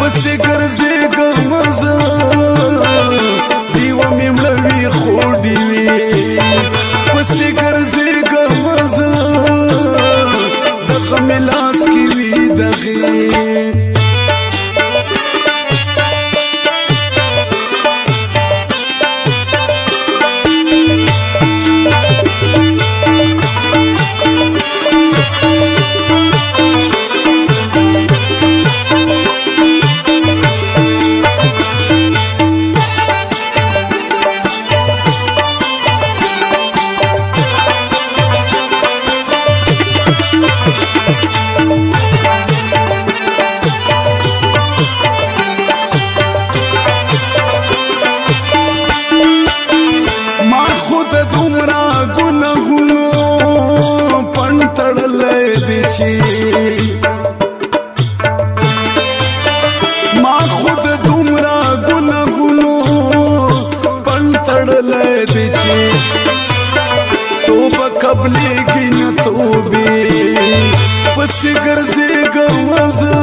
پسې ګرځېږم زه ډیوه مې مړه وي خو ډیوې پسې ګرځېږم زه دغه مې لاس کې وي دغې ما خود دومره ګناهونو پن تړلی دی چې توبه قبلېږي نه توبې پسې ګرځېږم زه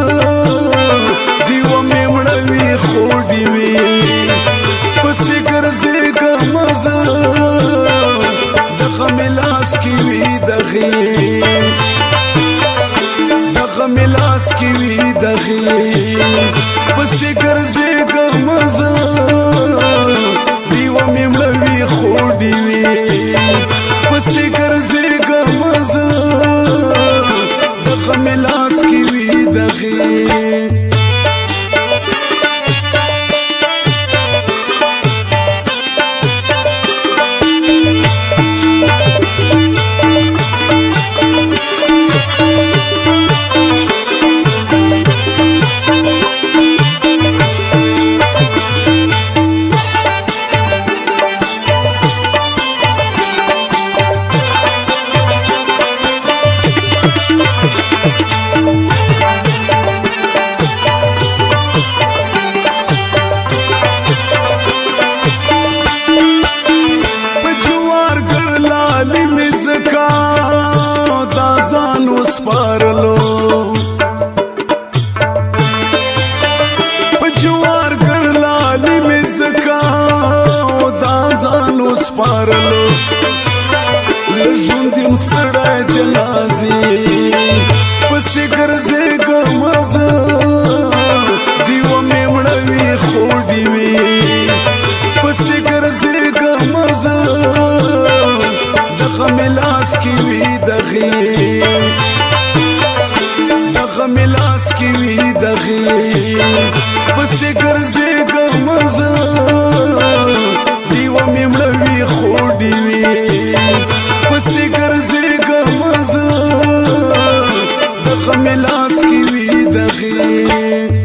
ډیوه مې مړه وي خو ډیوې پسې ګرځېږم زه دغه مې لاس کې وي دغې دغه مې لاس کې وي دغې پسې ګرځېږم زه ډیوه مې مړه وي خو ډیوې پسې ګرځېږم زه دغه مې لاس کې وي دغې سپارلو لژوند یم ستړی جنازې پسې ګرځېږم زه ډیوه مې مړه وي خو ډیوې پسې ګرځېږم زه دغه مې لاس کې وي دغې دغه مې لاس کې وي دغې پسې ګرځېږم زه ډیوه مې مړه وي خو ډیوې پسې ګرځېږم زه دغه مې لاس کې وي دغې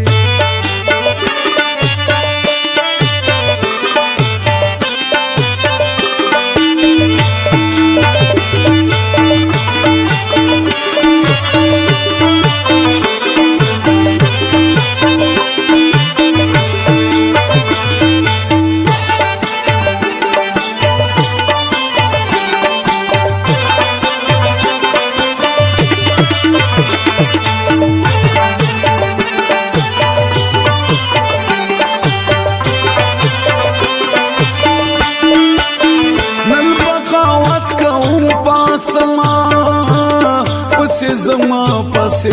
زما پسې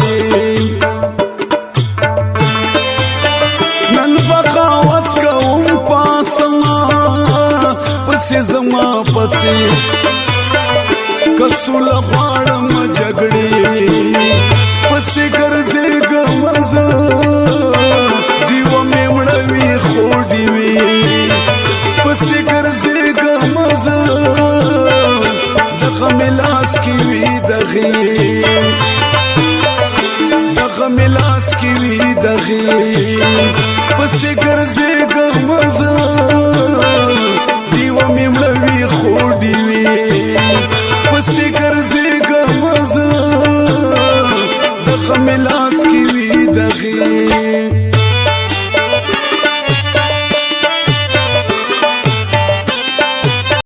نن بغاوت کوم پاسما پسې زما پسې کسول غواړم جګړې پسې ګرځېږم زه ډیوه مې مړه وي خو ډیوې پسې ګرځېږم زه دغه مې لاس کې وي دغې دغه مې لاس کې وي دغې پسې ګرځېږم زه ډیوه مې مړه وي خو ډیوې پسې ګرځېږم زه دغه مې لاس کې وي دغې